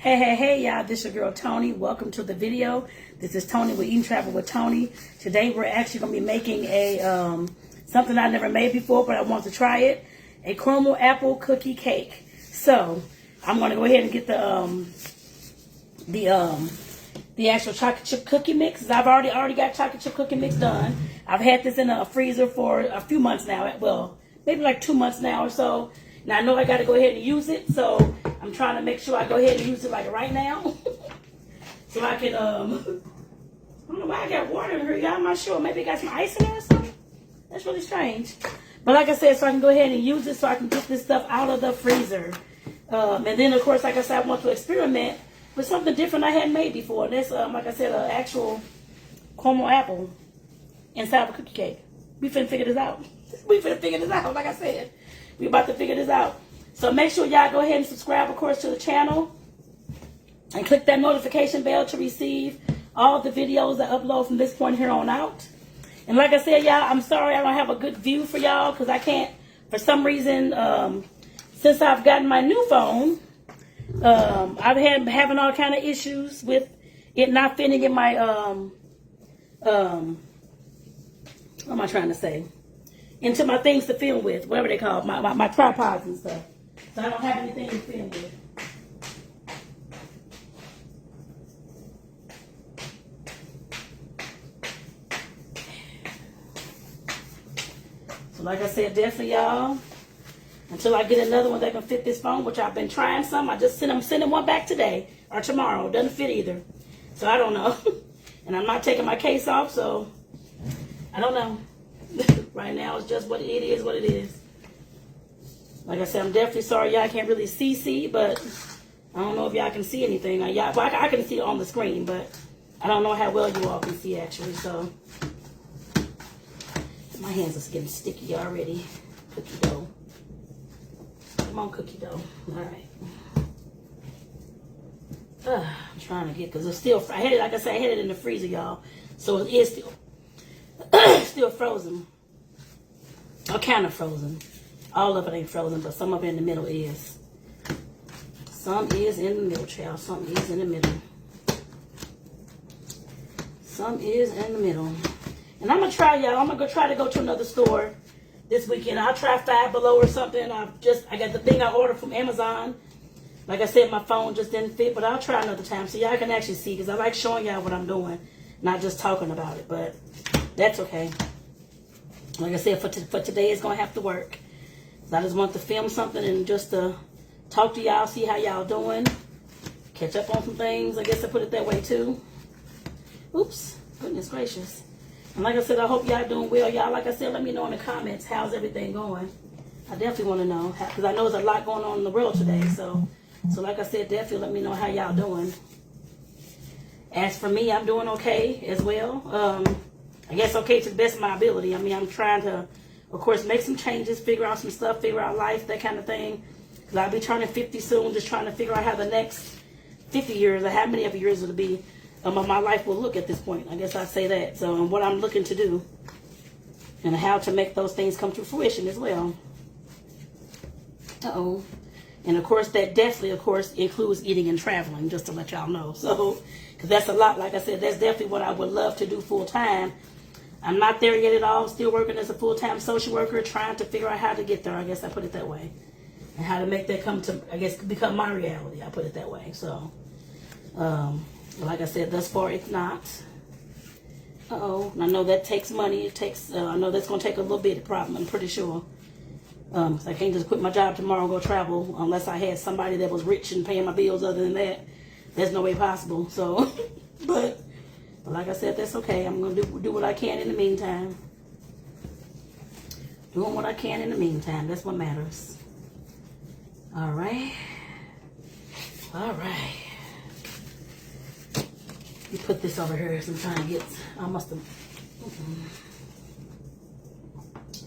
Hey, y'all, this is your girl Toni. Welcome to the video. This is Toni with Eat and Travel with Toni. Today we're actually going to be making a something I never made before, but I want to try it. A caramel apple cookie cake. So I'm going to go ahead and get the actual chocolate chip cookie mix. I've already got chocolate chip cookie mix done. I've had this in a freezer for a few months now. Well, maybe like 2 months now or so. Now I know I got to go ahead and use it, so I'm trying to make sure I go ahead and use it like right now, so I can. I don't know why I got water in here. Y'all, I'm not sure. Maybe it got some ice in there or something. That's really strange. But like I said, so I can go ahead and use it so I can get this stuff out of the freezer. And then of course, like I said, I want to experiment with something different I hadn't made before. And that's like I said, an actual caramel apple inside of a cookie cake. We finna figure this out. Like I said. We about to figure this out. So make sure y'all go ahead and subscribe, of course, to the channel. And click that notification bell to receive all the videos I upload from this point here on out. And like I said, y'all, I'm sorry I don't have a good view for y'all because I can't, for some reason, since I've gotten my new phone, I've been having all kind of issues with it not fitting in my, what am I trying to say? Into my things to film with, whatever they call it, my tripods and stuff. So I don't have anything to film with. So like I said, definitely y'all, until I get another one that can fit this phone, which I've been trying some. I'm sending one back today or tomorrow. Doesn't fit either. So I don't know. And I'm not taking my case off, so I don't know. Right now, it's just what it is, what it is. Like I said, I'm definitely sorry y'all can't really see, but I don't know if y'all can see anything. Well, I can see it on the screen, but I don't know how well you all can see, actually, so. My hands are getting sticky already. Cookie dough. Come on, cookie dough. All right. I'm trying to get, because it's still, like I said, I had it in the freezer, y'all. So it is still frozen. Or kind of frozen. All of it ain't frozen, but some of it in the middle is. Some is in the middle, child. Some is in the middle. Some is in the middle. And I'm going to try, y'all. I'm going to try to go to another store this weekend. I'll try Five Below or something. I got the thing I ordered from Amazon. Like I said, my phone just didn't fit, but I'll try another time so y'all can actually see, because I like showing y'all what I'm doing, not just talking about it, but that's okay. Like I said, for today, it's going to have to work. So I just want to film something and just to talk to y'all, see how y'all doing. Catch up on some things. I guess I put it that way, too. Oops. Goodness gracious. And like I said, I hope y'all doing well. Y'all, like I said, let me know in the comments, how's everything going? I definitely want to know, because I know there's a lot going on in the world today. So like I said, definitely let me know how y'all doing. As for me, I'm doing okay as well. I guess okay to the best of my ability. I mean, I'm trying to, of course, make some changes, figure out some stuff, figure out life, that kind of thing. Because I'll be turning 50 soon, just trying to figure out how the next 50 years, or how many of years it'll be, of my life will look at this point. I guess I'd say that. So, and what I'm looking to do, and how to make those things come to fruition as well. Uh-oh. And of course, that definitely, of course, includes eating and traveling, just to let y'all know. So, because that's a lot, like I said, that's definitely what I would love to do full time. I'm not there yet at all. Still working as a full-time social worker, trying to figure out how to get there. I guess I put it that way. And how to make that come to, I guess, become my reality. I put it that way. So, like I said, thus far, it's not. Uh-oh. I know that takes money. It takes, I know that's going to take a little bit of problem, I'm pretty sure. I can't just quit my job tomorrow and go travel unless I had somebody that was rich and paying my bills. Other than that, there's no way possible. So, but like I said, that's okay. I'm going to do what I can in the meantime. Doing what I can in the meantime. That's what matters. All right. All right. You put this over here as I'm trying to get, I must have,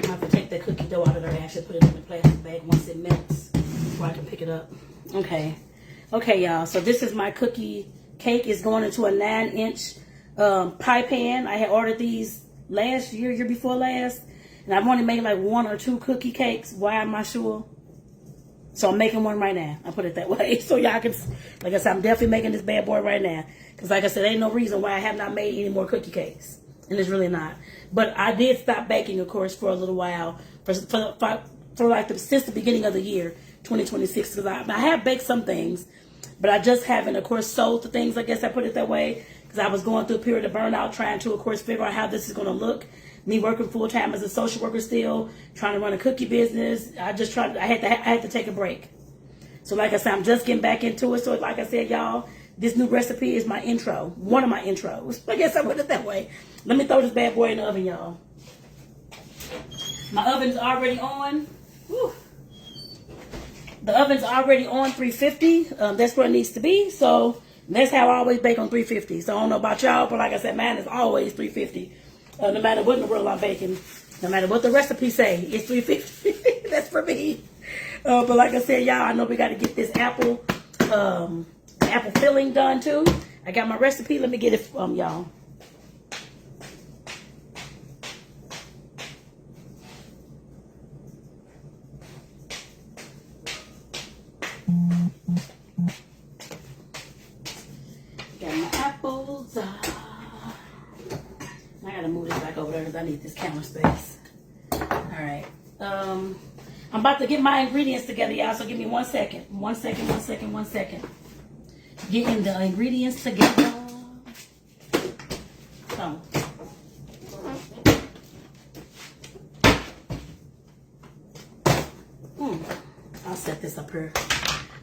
I have to take that cookie dough out of there and actually put it in the plastic bag once it melts before I can pick it up. Okay. Okay, y'all. So this is my cookie cake. It's going into a 9-inch pie pan. I had ordered these last year before last, and I've only made like 1 or 2 cookie cakes. Why am I sure? So I'm making one right now. I put it that way. So y'all can, like I said, I'm definitely making this bad boy right now. Because like I said, ain't no reason why I have not made any more cookie cakes. And it's really not. But I did stop baking, of course, for a little while. Since the beginning of the year, 2026. Because I have baked some things. But I just haven't, of course, sold the things. I guess I put it that way. Because I was going through a period of burnout, trying to, of course, figure out how this is going to look. Me working full time as a social worker still, trying to run a cookie business. I had to take a break. So like I said, I'm just getting back into it. So like I said, y'all, this new recipe is my intro. One of my intros. I guess I put it that way. Let me throw this bad boy in the oven, y'all. My oven's already on. Whew. The oven's already on 350. That's where it needs to be. So that's how I always bake on 350. So I don't know about y'all, but like I said, mine is always 350. No matter what in the world I'm baking, no matter what the recipe say, it's 350. That's for me. But like I said, y'all, I know we got to get this apple filling done too. I got my recipe. Let me get it y'all. Got my apples. I gotta move this back over there because I need this counter space. Alright. I'm about to get my ingredients together, y'all, so give me 1 second. 1 second, 1 second, 1 second. Getting the ingredients together. So. I'll set this up here.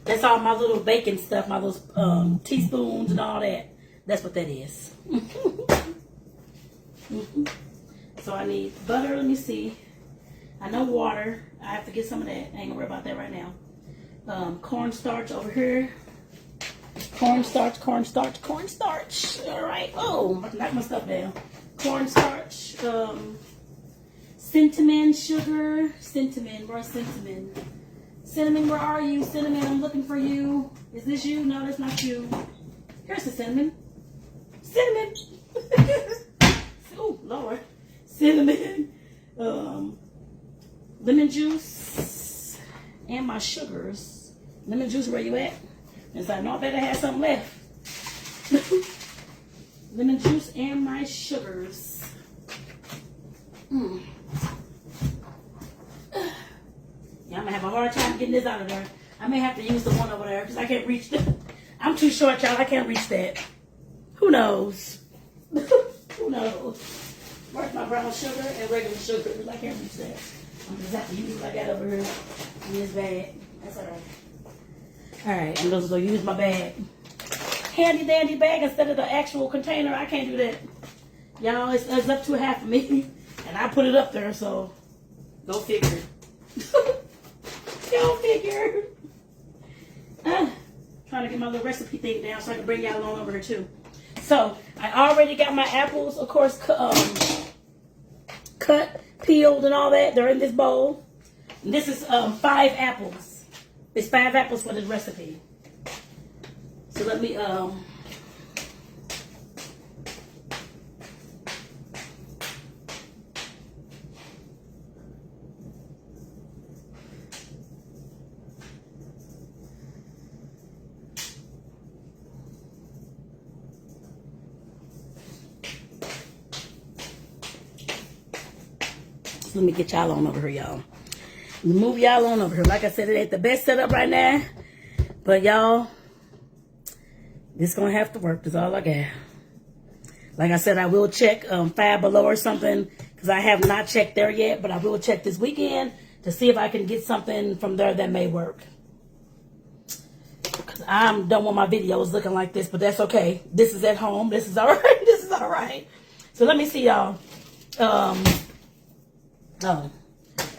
That's all my little baking stuff, my little teaspoons and all that. That's what that is. So I need butter. Let me see. I know water. I have to get some of that. I ain't gonna worry about that right now. Cornstarch over here. Cornstarch, cornstarch, cornstarch. All right. Oh, I'm about to knock my stuff down. Cornstarch. Cinnamon, sugar. Cinnamon. Where's cinnamon? Cinnamon, where are you? Cinnamon, I'm looking for you. Is this you? No, that's not you. Here's the cinnamon. Cinnamon. Oh, Lord. Cinnamon. Lemon juice. And my sugars. Lemon juice, where you at? Because I know I better have something left. Lemon juice and my sugars. Yeah, I'm going to have a hard time getting this out of there. I may have to use the one over there because I can't reach that. I'm too short, y'all. I can't reach that. Who knows? Who knows? Where's my brown sugar and regular sugar? Because I can't reach that. I'm just have to use what I got over here in this bag. That's all right. All right, I'm just going to use my bag. Handy dandy bag instead of the actual container. I can't do that. Y'all, it's up to half of me. And I put it up there, so go figure. Go figure. Trying to get my little recipe thing down so I can bring y'all along over here too. So I already got my apples, of course, cut, peeled, and all that. They're in this bowl. And this is 5 apples. It's 5 apples for this recipe. So let me let me get y'all on over here, y'all. Move y'all on over here. Like I said, it ain't the best setup right now. But y'all, this gonna have to work. That's all I got. Like I said, I will check Five Below or something. Because I have not checked there yet. But I will check this weekend to see if I can get something from there that may work. Because I don't want my videos looking like this. But that's okay. This is at home. This is all right. This is all right. So let me see y'all. Oh,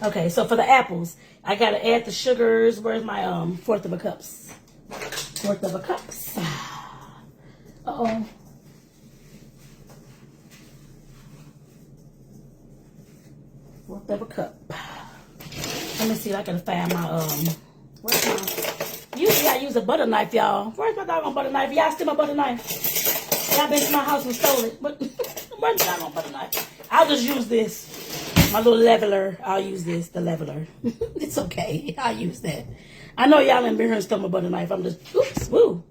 okay. So for the apples, I gotta add the sugars. Where's my 1/4 of a cups? 1/4 of a cups. Uh-oh. Fourth of a cup. Let me see if I can find my where's my, usually I use a butter knife, y'all. Where's my doggone butter knife? Y'all steal my butter knife. Y'all been to my house and stole it. But where's my doggone butter knife? I'll just use this. My little leveler. I'll use this, the leveler. It's okay. I'll use that. I know y'all ain't been here and stole my butter knife. I'm just, oops, woo.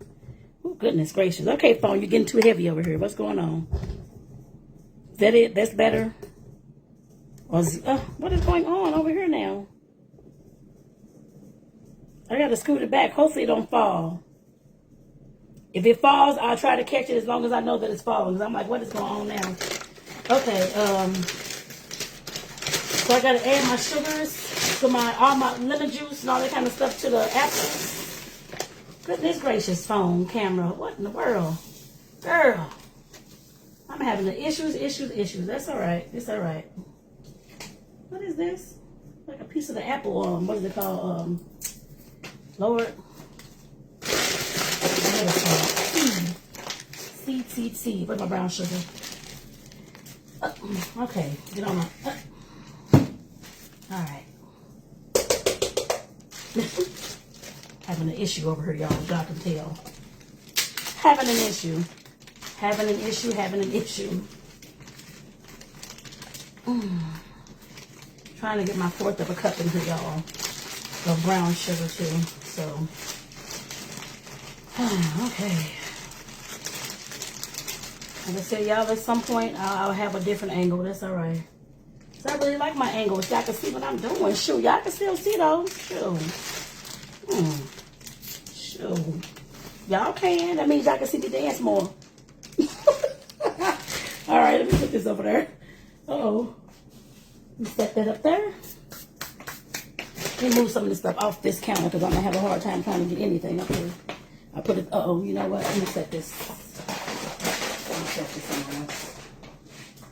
Oh, goodness gracious. Okay, phone, you're getting too heavy over here. What's going on? Is that it? That's better? Or what is going on over here now? I got to scoot it back. Hopefully it don't fall. If it falls, I'll try to catch it as long as I know that it's falling. Because I'm like, what is going on now? Okay, so I got to add my sugars to all my lemon juice and all that kind of stuff to the apples. Goodness gracious, phone, camera. What in the world? Girl. I'm having the issues. That's all right. It's all right. What is this? Like a piece of the apple. What is it called? Lord. Seed. Where's my brown sugar? Okay, get on my. All right. Having an issue over here, y'all. Y'all can tell. Having an issue. Trying to get my 1/4 of a cup in here, y'all. Of brown sugar too. So. Okay. Like I said, y'all, at some point, I'll have a different angle. That's all right. So I really like my angle. So y'all can see what I'm doing. Shoot, y'all can still see, though. Shoot. Y'all can. That means y'all can see me dance more. All right, let me put this over there. Uh-oh. Let me set that up there. Let me move some of this stuff off this counter because I'm going to have a hard time trying to get anything up here. I put it, you know what? Let me set this.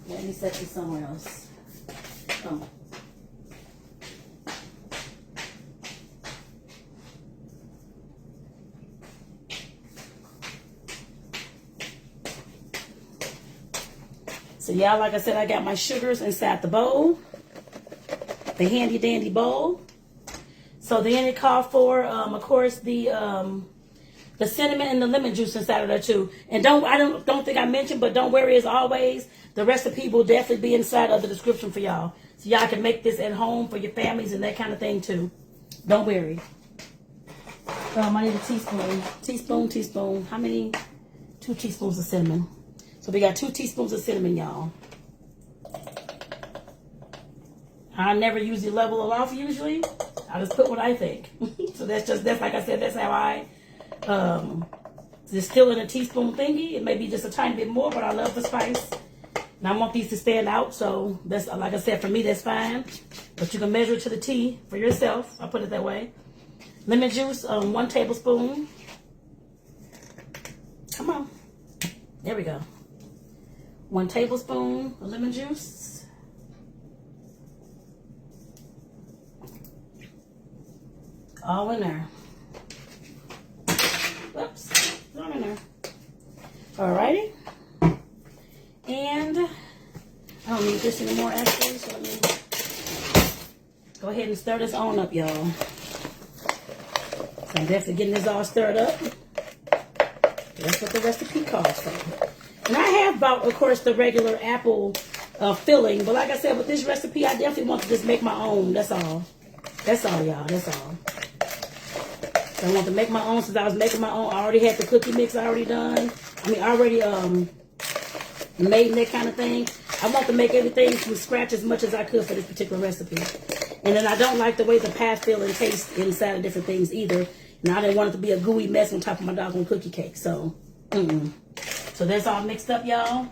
Let me set this somewhere else. Oh. So y'all, like I said, I got my sugars inside the bowl. The handy dandy bowl. So then it called for, of course, the cinnamon and the lemon juice inside of there too. And I don't think I mentioned, but don't worry, as always, the recipe will definitely be inside of the description for y'all. So y'all can make this at home for your families and that kind of thing too. Don't worry. I need a teaspoon. Teaspoon. How many? 2 teaspoons of cinnamon. So we got 2 teaspoons of cinnamon, y'all. I never usually level it off usually. I just put what I think. So that's like I said, that's how I it's still in a teaspoon thingy. It may be just a tiny bit more, but I love the spice. And I want these to stand out, so that's, like I said, for me, that's fine. But you can measure it to the T for yourself. I'll put it that way. Lemon juice, 1 tablespoon. Come on. There we go. 1 tablespoon of lemon juice. All in there. Whoops, not in there. Alrighty. And I don't need this anymore actually, so let me go ahead and stir this on up, y'all. So I'm definitely getting this all stirred up. That's what the recipe calls for. And I have bought, of course, the regular apple filling, but like I said, with this recipe, I definitely want to just make my own. That's all. That's all, y'all. That's all. I want to make my own since I was making my own. I already had the cookie mix already done. I mean, already made that kind of thing. I want to make everything from scratch as much as I could for this particular recipe. And then I don't like the way the pie filling tastes inside of different things either. And I didn't want it to be a gooey mess on top of my doggone cookie cake. So, So that's all mixed up, y'all.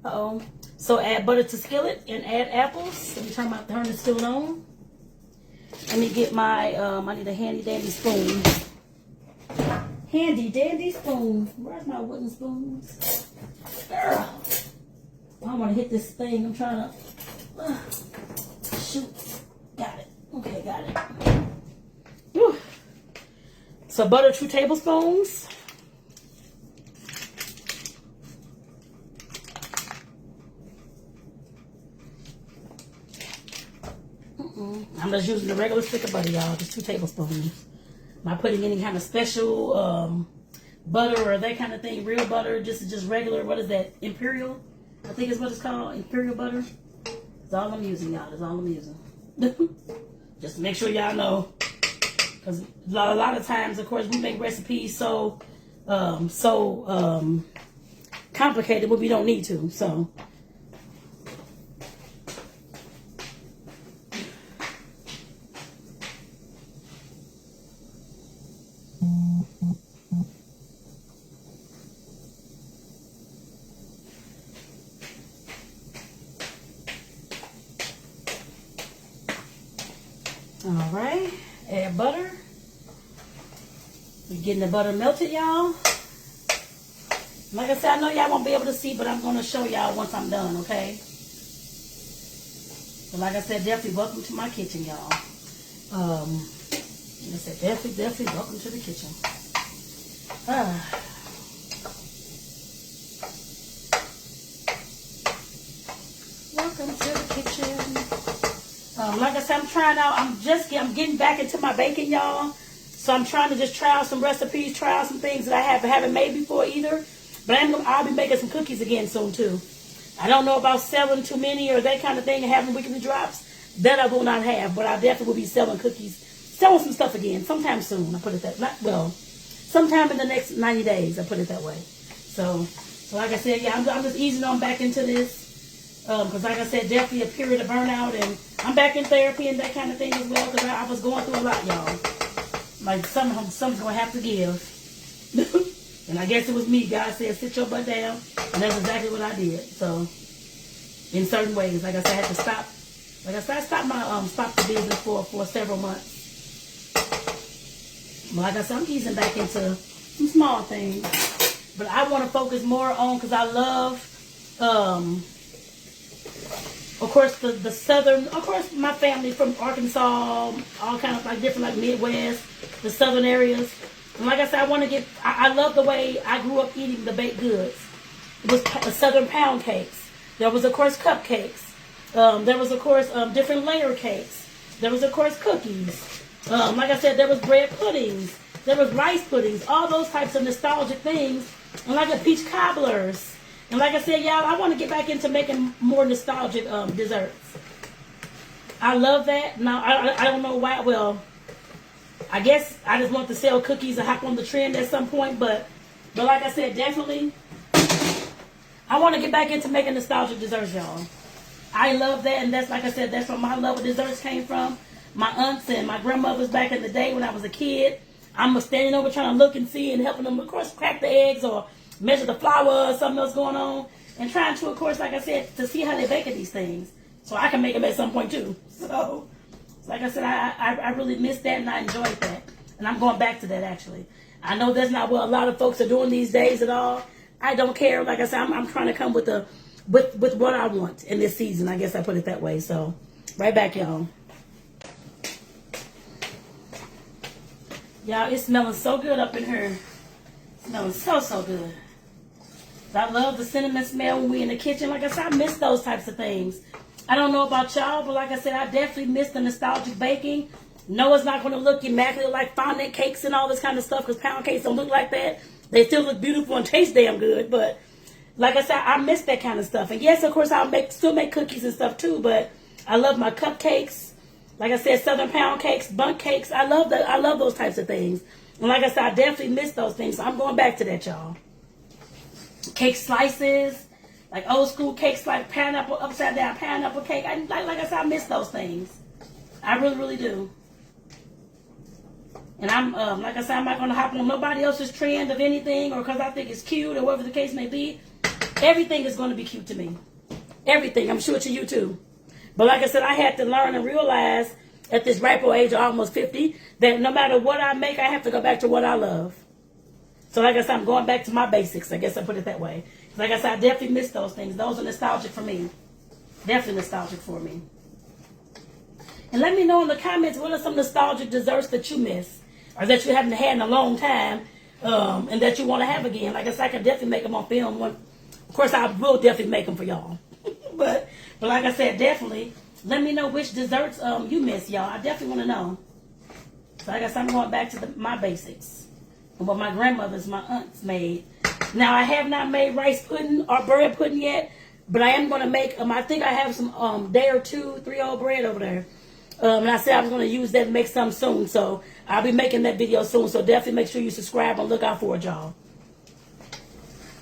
Uh-oh. So add butter to skillet and add apples. Let me turn the skillet on. Let me get my, I need a handy dandy spoon. Handy dandy spoon. Where's my wooden spoons? Girl. I want to hit this thing. I'm trying to, shoot. Got it. Okay, got it. Whew. So butter 2 tablespoons. I'm just using the regular stick of butter, y'all. Just 2 tablespoons. I'm not putting any kind of special butter or that kind of thing. Real butter, just regular. What is that? Imperial? I think is what it's called. Imperial butter. That's all I'm using, y'all. That's all I'm using. Just to make sure y'all know. Because a lot of times, of course, we make recipes so complicated, but we don't need to. So. All right, add butter. We're getting the butter melted, y'all. Like I said, I know y'all won't be able to see, but I'm going to show y'all once I'm done, okay? So like I said, definitely welcome to my kitchen, y'all. Like I said, definitely welcome to the kitchen. Welcome to the kitchen. Like I said, I'm trying out. I'm getting back into my baking, y'all. So I'm trying to just try out some recipes, try out some things that I haven't made before either. But I'll be making some cookies again soon too. I don't know about selling too many or that kind of thing and having weekly drops. That I will not have, but I definitely will be selling cookies, selling some stuff again sometime soon. I put it that sometime in the next 90 days. I put it that way. So like I said, yeah, I'm just easing on back into this. Because like I said, definitely a period of burnout, and I'm back in therapy and that kind of thing as well, because I was going through a lot, y'all. Like, something's going to have to give. And I guess it was me. God said, sit your butt down, and that's exactly what I did. So, in certain ways, like I said, I had to stop. Like I said, I stopped the business for several months. But like I said, I'm easing back into some small things. But I want to focus more on, because I love, of course, the southern, of course, my family from Arkansas, all kind of like different, like Midwest, the southern areas. And like I said, I love the way I grew up eating the baked goods. It was southern pound cakes. There was, of course, cupcakes. There was, of course, different layer cakes. There was, of course, cookies. Like I said, there was bread puddings. There was rice puddings. All those types of nostalgic things. And like a peach cobblers. And like I said, y'all, I want to get back into making more nostalgic desserts. I love that. Now, I don't know why. Well, I guess I just want to sell cookies and hop on the trend at some point. But like I said, definitely, I want to get back into making nostalgic desserts, y'all. I love that. And that's, like I said, that's where my love of desserts came from. My aunts and my grandmothers back in the day when I was a kid. I'm standing over trying to look and see and helping them, of course, crack the eggs or measure the flour or something else going on, and trying to, of course, like I said, to see how they bake these things, so I can make them at some point too. So, like I said, I really missed that, and I enjoyed that, and I'm going back to that actually. I know that's not what a lot of folks are doing these days at all. I don't care. Like I said, I'm trying to come with what I want in this season. I guess I put it that way. So, right back, y'all. Y'all, it's smelling so good up in here. Smelling so good. I love the cinnamon smell when we're in the kitchen. Like I said, I miss those types of things. I don't know about y'all, but like I said, I definitely miss the nostalgic baking. No, it's not going to look immaculate like fondant cakes and all this kind of stuff, because pound cakes don't look like that. They still look beautiful and taste damn good, but like I said, I miss that kind of stuff. And yes, of course, I'll still make cookies and stuff too, but I love my cupcakes. Like I said, southern pound cakes, bundt cakes. I love those types of things. And like I said, I definitely miss those things. So I'm going back to that, y'all. Cake slices, like old school cakes, like pineapple, upside down pineapple cake. Like I said, I miss those things. I really, really do. And I'm, like I said, I'm not going to hop on nobody else's trend of anything, or because I think it's cute, or whatever the case may be. Everything is going to be cute to me. Everything. I'm sure to you too. But like I said, I had to learn and realize at this ripe old age of almost 50, that no matter what I make, I have to go back to what I love. So like I said, I'm going back to my basics. I guess I put it that way. Like I said, I definitely miss those things. Those are nostalgic for me. Definitely nostalgic for me. And let me know in the comments, what are some nostalgic desserts that you miss, or that you haven't had in a long time, and that you want to have again. Like I said, I can definitely make them on film. Of course, I will definitely make them for y'all. but like I said, definitely, let me know which desserts you miss, y'all. I definitely want to know. So like I said, I'm going back to my basics. And what my grandmothers, my aunts made. Now, I have not made rice pudding or bread pudding yet. But I am going to make, I think I have some day or two, 3-old bread over there. And I said I was going to use that to make some soon. So I'll be making that video soon. So definitely make sure you subscribe and look out for it, y'all.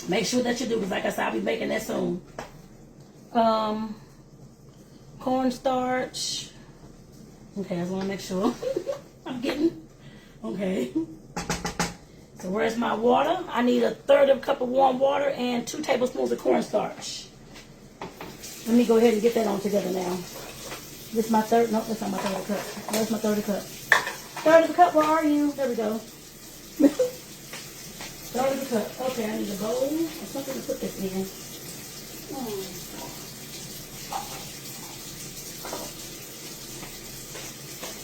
Make sure that you do, because like I said, I'll be making that soon. Cornstarch. Okay, I just want to make sure I'm getting. Okay. So where's my water? I need 1/3 of a cup of warm water and 2 tablespoons of cornstarch. Let me go ahead and get that on together now. This is my third. No, that's not my 1/3 cup. Where's my 1/3 cup? 1/3 of a cup. Where are you? There we go. 1/3 of a cup. Okay, I need a bowl or something to put this in.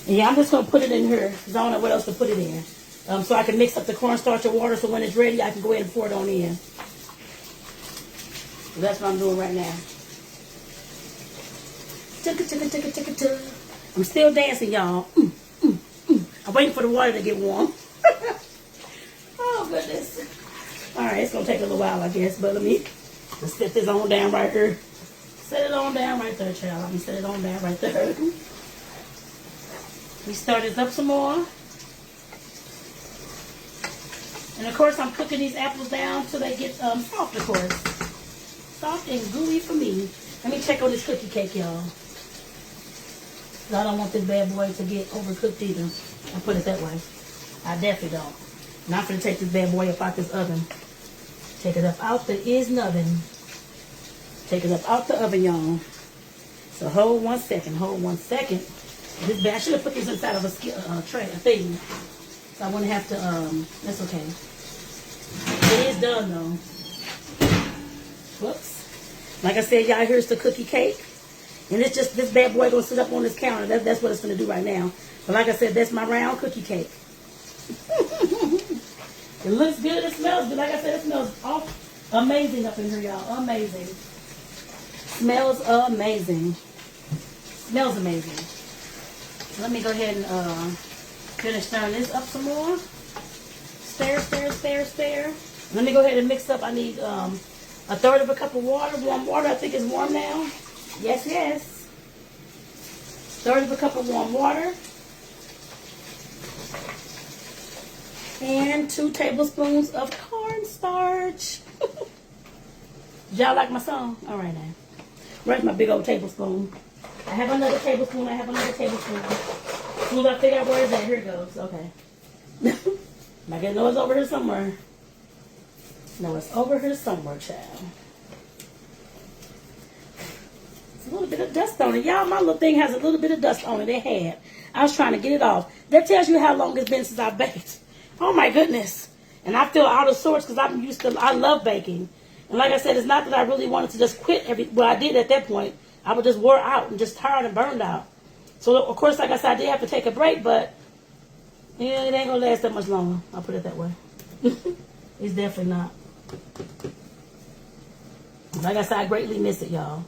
Yeah, I'm just going to put it in here because I don't know what else to put it in. So I can mix up the cornstarch and water so when it's ready, I can go ahead and pour it on in. So that's what I'm doing right now. I'm still dancing, y'all. I'm waiting for the water to get warm. Oh, goodness. All right, it's going to take a little while, I guess. But let me just set this on down right here. Set it on down right there, child. Let me set it on down right there. We start this up some more. And of course, I'm cooking these apples down till they get soft, of course. Soft and gooey for me. Let me check on this cookie cake, y'all. I don't want this bad boy to get overcooked either. I'll put it that way. I definitely don't. Now I'm going to take this bad boy up out this oven. Take it up out the oven. Take it up out the oven, y'all. So hold 1 second. Hold 1 second. This bad, I should have put this inside of a tray, a thing. So I wouldn't have to, that's okay. It is done though. Whoops. Like I said, y'all, here's the cookie cake. And it's just, this bad boy gonna sit up on this counter. That's what it's gonna do right now. But like I said, that's my round cookie cake. It looks good, it smells good. Like I said, it smells amazing up in here, y'all. Amazing. Smells amazing. Smells amazing. Let me go ahead and finish stirring this up some more. Stir. Let me go ahead and mix up. I need 1/3 of a cup of water. Warm water. I think it's warm now. Yes. 1/3 of a cup of warm water. And 2 tablespoons of cornstarch. Y'all like my song? All right now. Where's my big old tablespoon? I have another tablespoon. As soon as I figure out where it's at, here it goes. Okay. I guess know it's over here somewhere. No, it's over here somewhere, child. It's a little bit of dust on it. Y'all, my little thing has a little bit of dust on it. It had. I was trying to get it off. That tells you how long it's been since I baked. Oh, my goodness. And I feel out of sorts because I love baking. And like I said, it's not that I really wanted to just quit well, I did at that point. I was just wore out and just tired and burned out. So, of course, like I said, I did have to take a break, but yeah, it ain't going to last that much longer. I'll put it that way. It's definitely not. Like I said, I greatly miss it, y'all.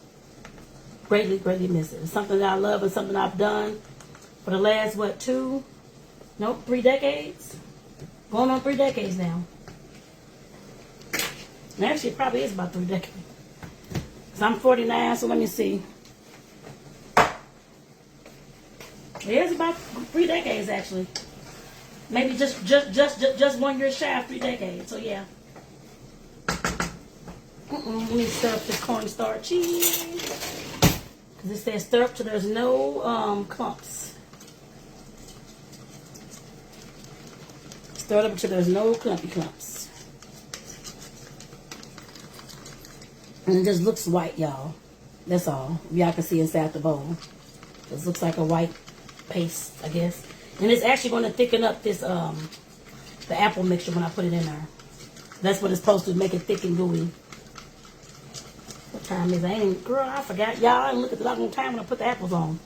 Greatly miss it. It's something that I love and something I've done for the last, 3 decades? Going on 3 decades now. And actually, it probably is about 3 decades. So I'm 49, so let me see. It's about 3 decades, actually. Maybe just 1 year shy of 3 decades. So yeah. Let me stir up this cornstarch cheese. Because it says stir up till there's no clumps. Stir it up until there's no clumpy clumps. And it just looks white, y'all. That's all. Y'all can see inside the bowl. It looks like a white paste, I guess. And it's actually going to thicken up this, the apple mixture when I put it in there. That's what it's supposed to make it thick and gooey. What time is it? Girl, I forgot. Y'all, I didn't look at the doggone time when I put the apples on.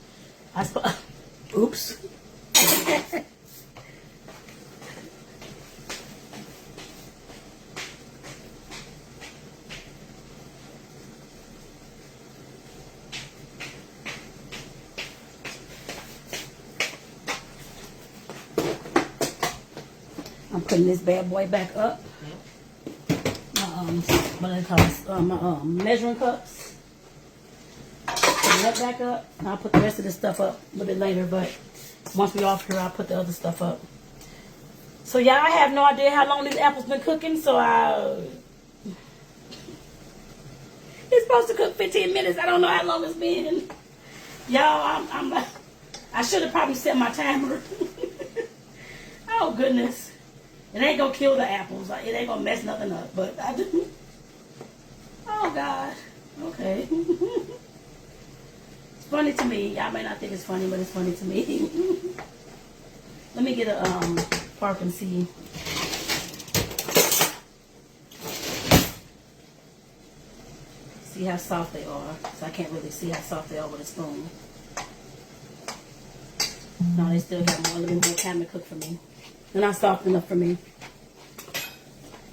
Oops. I'm putting this bad boy back up. My measuring cups. that back up. And I'll put the rest of this stuff up a little bit later. But once we off here, I'll put the other stuff up. So y'all, I have no idea how long these apples been cooking. So it's supposed to cook 15 minutes. I don't know how long it's been. Y'all, I should have probably set my timer. Oh goodness. It ain't gonna kill the apples. It ain't gonna mess nothing up. But I do. Oh God. Okay. It's funny to me. Y'all may not think it's funny, but it's funny to me. Let me get a fork and see. See how soft they are. So I can't really see how soft they are with a spoon. No, they still got a little bit more time to cook for me. They're not soft enough for me.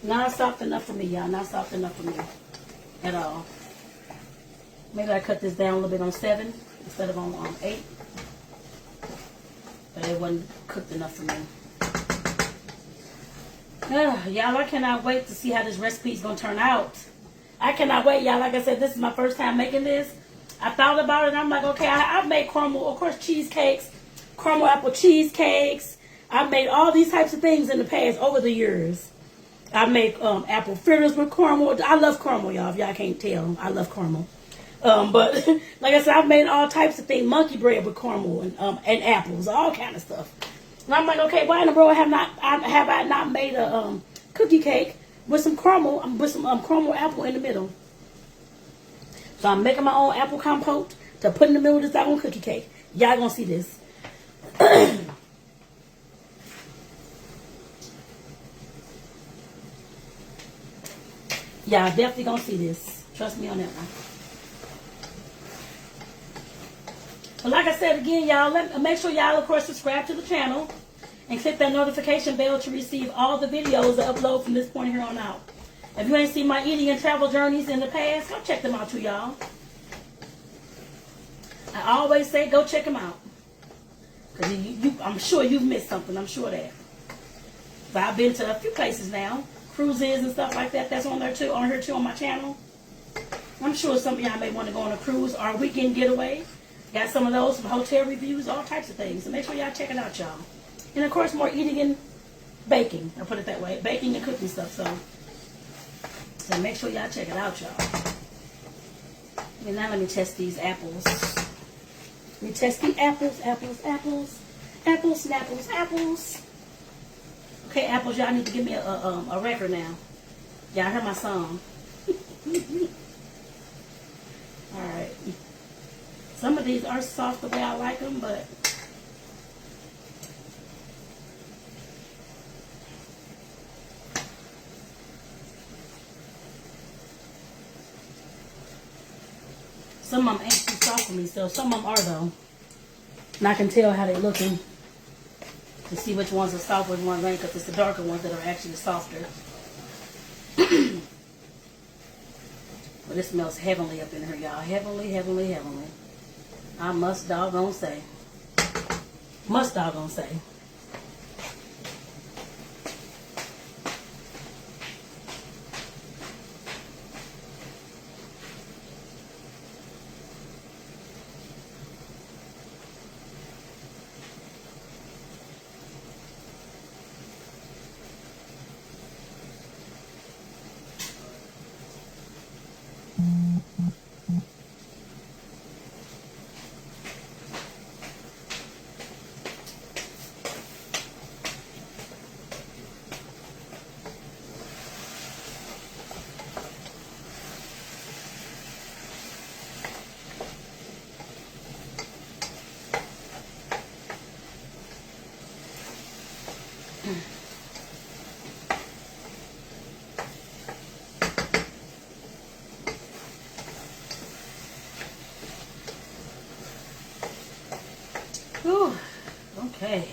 Not soft enough for me, y'all. Not soft enough for me at all. Maybe I cut this down a little bit on 7 instead of on 8. But it wasn't cooked enough for me. Y'all, I cannot wait to see how this recipe is going to turn out. I cannot wait, y'all. Like I said, this is my first time making this. I thought about it. And I'm like, okay, I've made caramel, of course, cheesecakes, caramel apple cheesecakes. I've made all these types of things in the past over the years. I make apple fritters with caramel. I love caramel, y'all. If y'all can't tell, I love caramel. But like I said, I've made all types of things, monkey bread with caramel and apples, all kind of stuff. And I'm like, okay, why in the world have I not made a cookie cake with some caramel apple in the middle? So I'm making my own apple compote to put in the middle of this doggone cookie cake. Y'all gonna see this. Y'all definitely gonna see this. Trust me on that one. But like I said again, y'all, make sure y'all, of course, subscribe to the channel and click that notification bell to receive all the videos that upload from this point here on out. If you ain't seen my eating and travel journeys in the past, go check them out too, y'all. I always say go check them out. Because I'm sure you've missed something. I'm sure that. But I've been to a few places now. Cruises and stuff like that. That's on there too, on here too on my channel. I'm sure some of y'all may want to go on a cruise or a weekend getaway. Got some of those, some hotel reviews, all types of things. So make sure y'all check it out, y'all. And of course, more eating and baking. I'll put it that way. Baking and cooking stuff. So make sure y'all check it out, y'all. And now let me test these apples. Let me test the apples. Apples, snapples, apples. Okay, apples, y'all need to give me a record now. Y'all heard my song. Alright. Some of these are soft the way I like them, but some of them ain't too soft for me, so some of them are though. And I can tell how they're looking to see which ones are soft, which ones ain't, because it's the darker ones that are actually softer. But it smells heavenly up in here, y'all. Heavenly, heavenly, heavenly. I must doggone say. Must doggone say. Whew. Okay.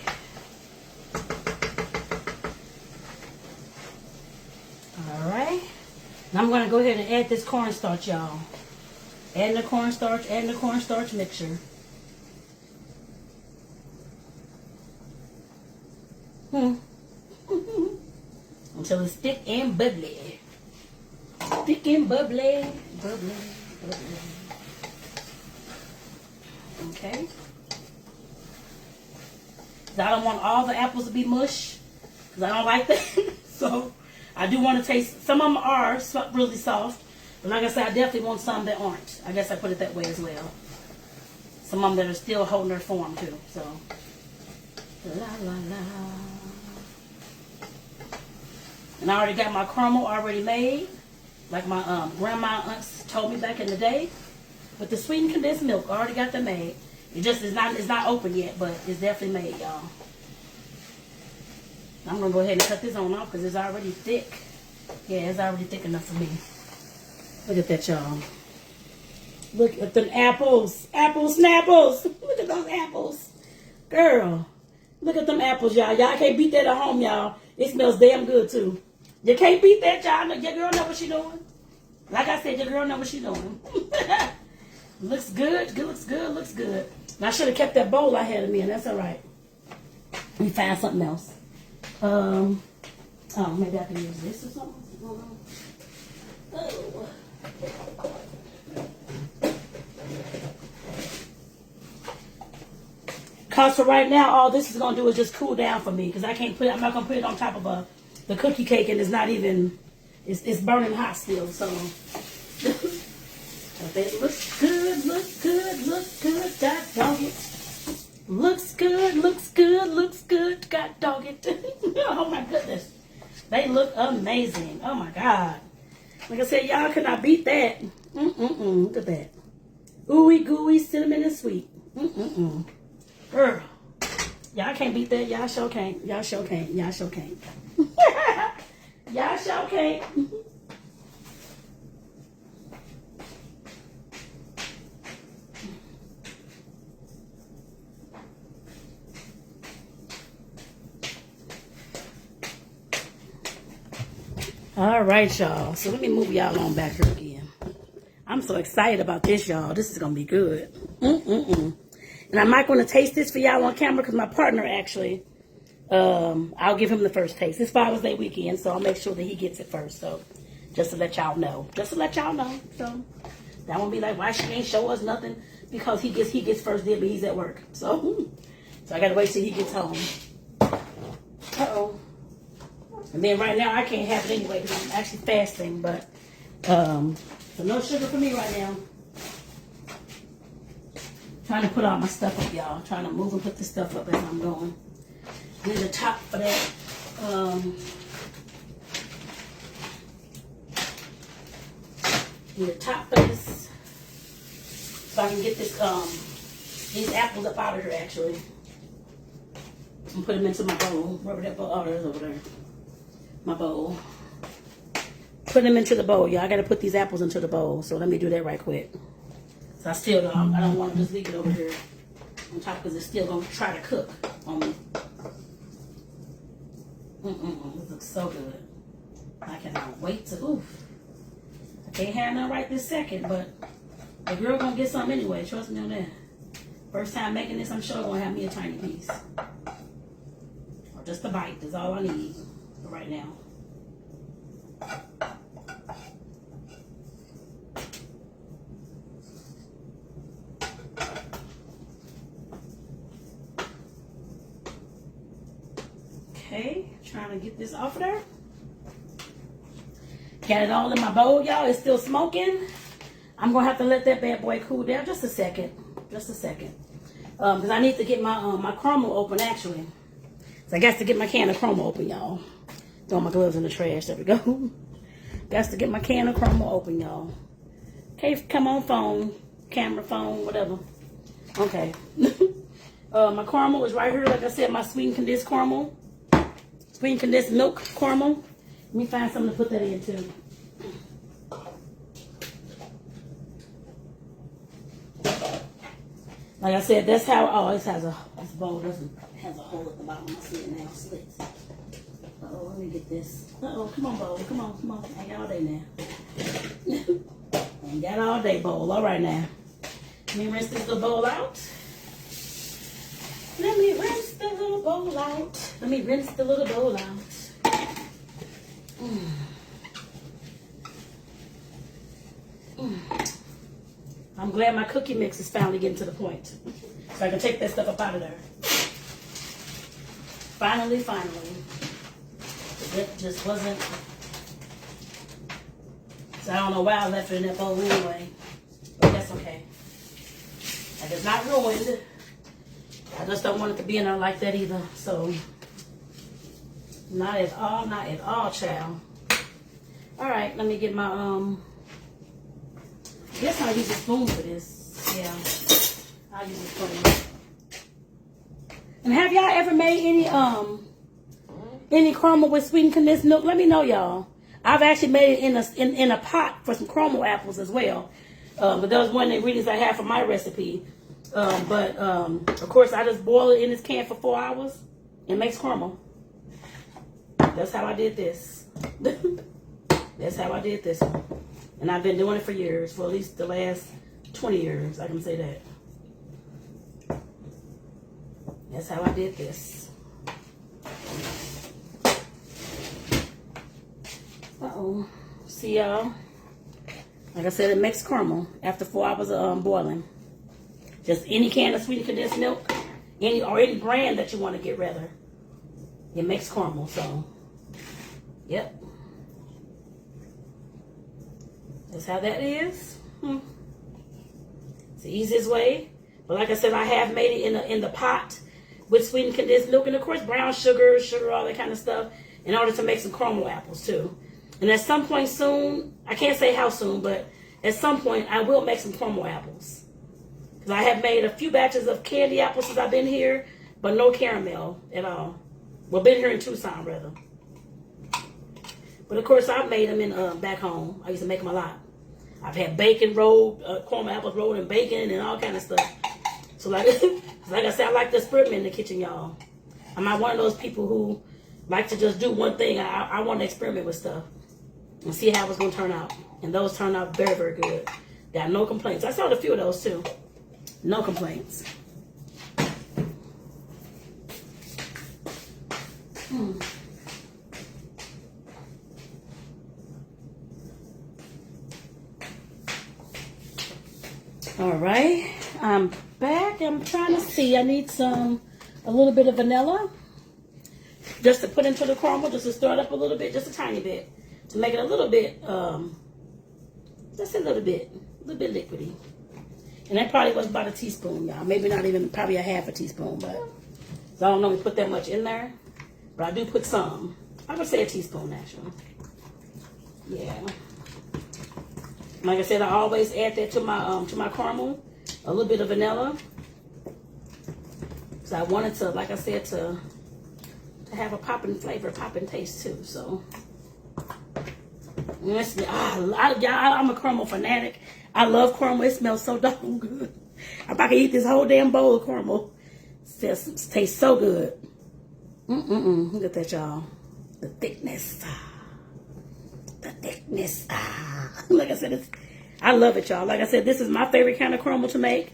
Alright. Now I'm going to go ahead and add this cornstarch, y'all. Adding the cornstarch mixture. Until it's thick and bubbly. Thick and bubbly. Bubbly. Bubbly. Okay. I don't want all the apples to be mush, because I don't like that. So I do want to taste. Some of them are really soft, but like I said, I definitely want some that aren't. I guess I put it that way as well. Some of them that are still holding their form too. So la la la. And I already got my caramel already made, like my grandma and aunts told me back in the day. With the sweetened condensed milk, I already got that made. It just is not, it's not open yet, but it's definitely made, y'all. I'm gonna go ahead and cut this on off because it's already thick. Yeah, it's already thick enough for me. Look at that, y'all. Look at them apples. Apples, snapples. Look at those apples. Girl, look at them apples, y'all. Y'all can't beat that at home, y'all. It smells damn good, too. You can't beat that, y'all. Your girl know what she doing. Like I said, your girl know what she doing. Looks good. Looks good. Looks good. And I should have kept that bowl I had of me, and that's all right. Let me find something else. Oh, maybe I can use this or something. Oh. Cause for right now, all this is gonna do is just cool down for me, because I can't put it. I'm not gonna put it on top of the cookie cake, and it's not even. It's burning hot still. So it looks good. Looks good. Looks good. God dog it. Looks good. Looks good. Looks good. God dog it. Oh my goodness, they look amazing. Oh my God. Like I said, y'all cannot beat that. Look at that. Ooey gooey, cinnamon and sweet. Girl, y'all can't beat that. Y'all sure can't. Y'all sure can't. Y'all sure can't. Y'all sure can't. All right, y'all. So let me move y'all on back here again. I'm so excited about this, y'all. This is gonna be good. And I'm not going to taste this for y'all on camera because my partner actually, I'll give him the first taste. It's Father's Day weekend, so I'll make sure that he gets it first. So just to let y'all know. Just to let y'all know. So that won't be like, why she ain't show us nothing? Because he gets first dibs, but he's at work. So I got to wait till he gets home. Uh-oh. And then right now, I can't have it anyway because I'm actually fasting. But, so no sugar for me right now. Trying to put all my stuff up, y'all. Trying to move and put this stuff up as I'm going. Need a top for that. Need a top for this. So I can get this, these apples up out of here, actually. And put them into my bowl. Wherever that bowl, oh, there's over there. My bowl. Put them into the bowl, y'all. I got to put these apples into the bowl. So let me do that right quick. So I still don't, I don't want to just leave it over here on top because it's still going to try to cook on me. This looks so good. I cannot wait to, oof. I can't have none right this second, but the girl going to get some anyway. Trust me on that. First time making this, I'm sure going to have me a tiny piece. Or just a bite. That's all I need for right now. Okay, trying to get this off of there. Got it all in my bowl, y'all. It's still smoking. I'm going to have to let that bad boy cool down just a second. Just a second. Because I need to get my my caramel open, actually. So I got to get my can of caramel open, y'all. Throw my gloves in the trash. There we go. Got to get my can of caramel open, y'all. Okay, come on, phone. Camera, phone, whatever. Okay. My caramel is right here. Like I said, my sweetened condensed caramel. Sweetened condensed milk caramel. Let me find something to put that in too. Like I said, that's how. Oh, this bowl has a hole at the bottom. I see it now. Slits. Uh-oh, let me get this. Uh-oh, come on, bowl. Come on, come on. I got all day now. I got all day, bowl. All right now. Let me rinse this little bowl out. Let me rinse the little bowl out. Let me rinse the little bowl out. I'm glad my cookie mix is finally getting to the point. So I can take that stuff up out of there. Finally. It just wasn't. So I don't know why I left it in that bowl anyway. But that's okay. And it's not ruined. I just don't want it to be in there like that either. So, not at all, child. Alright, let me get my, I guess I'll use a spoon for this. Yeah, I'll use a spoon. And have y'all ever made any caramel with sweetened condensed milk? Let me know, y'all. I've actually made it in a pot for some caramel apples as well. But that was one of the ingredients I had for my recipe. Of course, I just boil it in this can for 4 hours. It makes caramel. That's how I did this. That's how I did this one. And I've been doing it for years, for at least the last 20 years. I can say that. That's how I did this. Uh-oh. See, y'all? Like I said, it makes caramel after 4 hours of boiling. Just any can of sweetened condensed milk, any brand that you want to get, rather. It makes caramel, so, yep. That's how that is. It's the easiest way. But like I said, I have made it in the pot with sweetened condensed milk, and of course brown sugar, all that kind of stuff, in order to make some caramel apples too. And at some point soon, I can't say how soon, but at some point I will make some caramel apples. Because I have made a few batches of candy apples since I've been here, but no caramel at all. Well, been here in Tucson, rather. But of course, I've made them in back home. I used to make them a lot. I've had bacon rolled, caramel apples rolled in bacon and all kind of stuff. So like I said, I like to experiment in the kitchen, y'all. I'm not one of those people who like to just do one thing. I want to experiment with stuff and see how it's going to turn out. And those turned out very, very good. Got no complaints. I saw a few of those too. No complaints. All right, I'm back. I'm trying to see. I need a little bit of vanilla just to put into the caramel, just to stir it up a little bit, just a tiny bit, to make it a little bit, just a little bit liquidy. And that probably was about a teaspoon, y'all. Maybe not even, probably a half a teaspoon, but so I don't normally put that much in there, but I do put some. I would say a teaspoon, actually. Yeah. Like I said, I always add that to my caramel, a little bit of vanilla. So I wanted to, like I said, to have a popping flavor, popping taste too. So I'm a caramel fanatic. I love caramel. It smells so darn good. If I could eat this whole damn bowl of caramel, it tastes so good. Look at that, y'all. The thickness. The thickness. Like I said, I love it, y'all. Like I said, this is my favorite kind of caramel to make.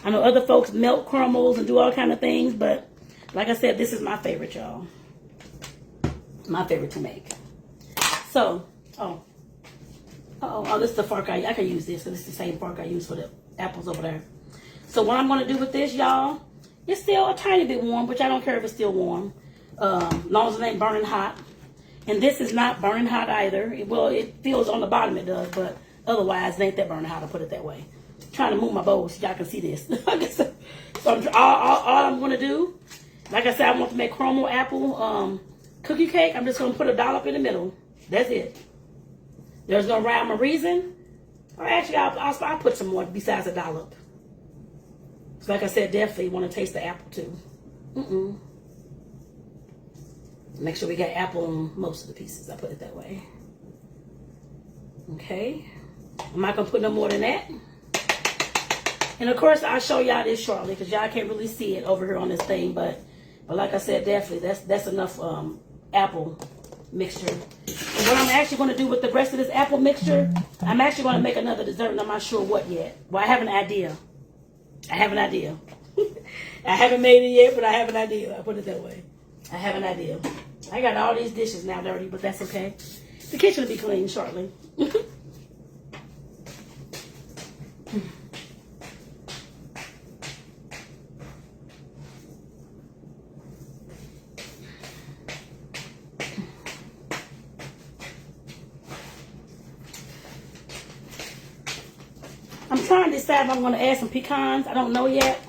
I know other folks melt caramels and do all kind of things, but like I said, this is my favorite, y'all. My favorite to make. So, this is the fork I can use this, because it's the same fork I use for the apples over there. So what I'm going to do with this, y'all, it's still a tiny bit warm, which I don't care if it's still warm, as long as it ain't burning hot. And this is not burning hot either. Well, it feels on the bottom, it does, but otherwise, it ain't that burning hot, I'll put it that way. I'm trying to move my bowl so y'all can see this. So all I'm going to do, like I said, I want to make caramel apple cookie cake. I'm just going to put a dollop in the middle. That's it. There's no rhyme or reason. Or actually, I'll put some more besides a dollop. So like I said, definitely want to taste the apple too. Make sure we got apple on most of the pieces. I put it that way. Okay. I'm not going to put no more than that. And of course, I'll show y'all this shortly, because y'all can't really see it over here on this thing. But like I said, definitely, that's enough apple mixture. And what I'm actually going to do with the rest of this apple mixture, I'm actually going to make another dessert, and I'm not sure what yet. Well, I have an idea. I haven't made it yet, but I have an idea. I put it that way. I have an idea. I got all these dishes now dirty, but that's okay. The kitchen will be clean shortly. I'm trying to decide if I'm going to add some pecans. I don't know yet.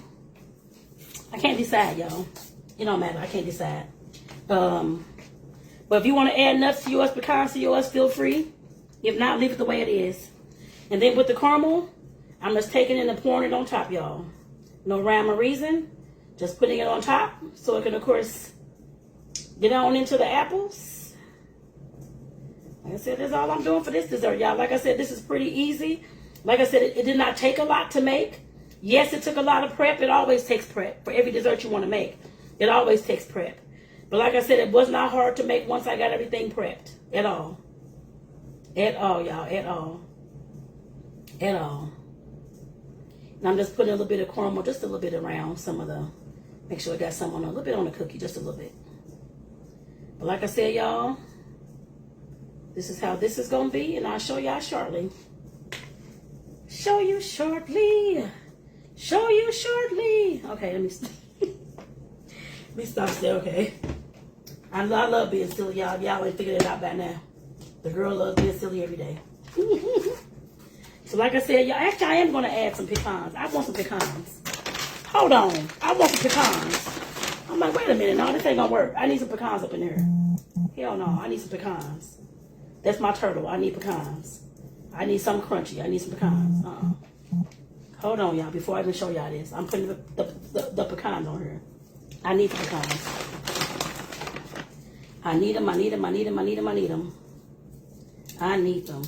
I can't decide, y'all. It don't matter. I can't decide. But if you want to add nuts to yours, pecans to yours, feel free. If not, leave it the way it is. And then with the caramel, I'm just taking it and pouring it on top, y'all. No rhyme or reason. Just putting it on top so it can, of course, get on into the apples. Like I said, that's all I'm doing for this dessert, y'all. Like I said, this is pretty easy. Like I said, it did not take a lot to make. Yes, it took a lot of prep. It always takes prep. For every dessert you want to make, it always takes prep. But like I said, it was not hard to make once I got everything prepped. At all. At all, y'all. At all. At all. And I'm just putting a little bit of caramel, just a little bit around some of the, make sure I got some on a little bit on the cookie, just a little bit. But like I said, y'all, this is how this is going to be, and I'll show y'all shortly. Show you shortly. Show you shortly. Okay, let me stop there, okay. I love being silly, y'all. Y'all ain't figured it out by now. The girl loves being silly every day. So like I said, y'all, actually I am going to add some pecans. I want some pecans. Hold on. I want some pecans. I'm like, wait a minute. No, this ain't going to work. I need some pecans up in here. Hell no. I need some pecans. That's my turtle. I need pecans. I need something crunchy. I need some pecans. Hold on, y'all. Before I even show y'all this, I'm putting the pecans on here. I need the pecans. I need them. I need them. I need them. I need them. I need them. I need them.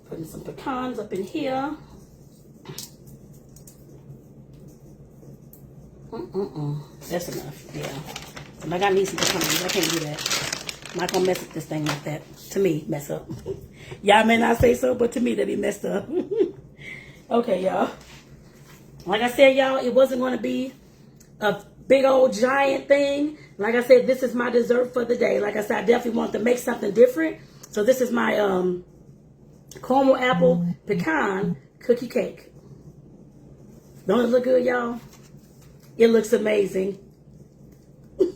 Putting some pecans up in here. That's enough. Yeah. I'm like, I need some pecans. I can't do that. I'm not gonna mess up this thing like that. To me, mess up. Y'all may not say so, but to me, that be messed up. Okay, y'all. Like I said, y'all, it wasn't going to be a big old giant thing. Like I said, this is my dessert for the day. Like I said, I definitely want to make something different. So this is my caramel apple pecan cookie cake. Don't it look good, y'all? It looks amazing. I'm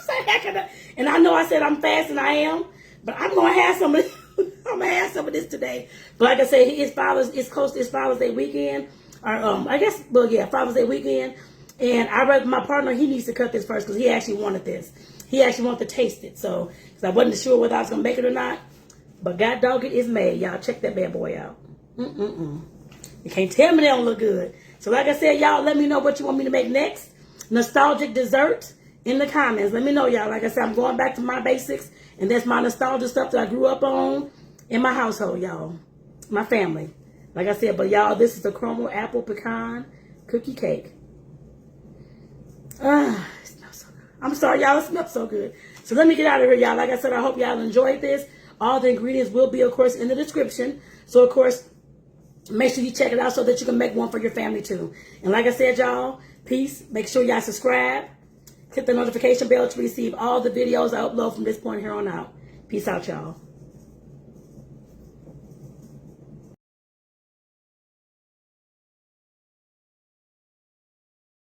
so heck of a, and I know I said I'm fast, and I am, but I'm gonna have some of this. I'm gonna have some of this today. But like I said, it's close to his Father's Day weekend. Or I guess, well, yeah, Father's Day weekend. And my partner, he needs to cut this first because he actually wanted this. He actually wanted to taste it. So, because I wasn't sure whether I was gonna make it or not. But God dog it is made. Y'all check that bad boy out. You can't tell me they don't look good. So like I said, y'all, let me know what you want me to make next. Nostalgic dessert in the comments. Let me know, y'all. Like I said, I'm going back to my basics. And that's my nostalgia stuff that I grew up on in my household, y'all. My family. Like I said, but y'all, this is a caramel apple pecan cookie cake. It smells so good. I'm sorry, y'all. It smells so good. So let me get out of here, y'all. Like I said, I hope y'all enjoyed this. All the ingredients will be, of course, in the description. So, of course, make sure you check it out so that you can make one for your family, too. And like I said, y'all, peace. Make sure y'all subscribe. Hit the notification bell to receive all the videos I upload from this point here on out. Peace out, y'all.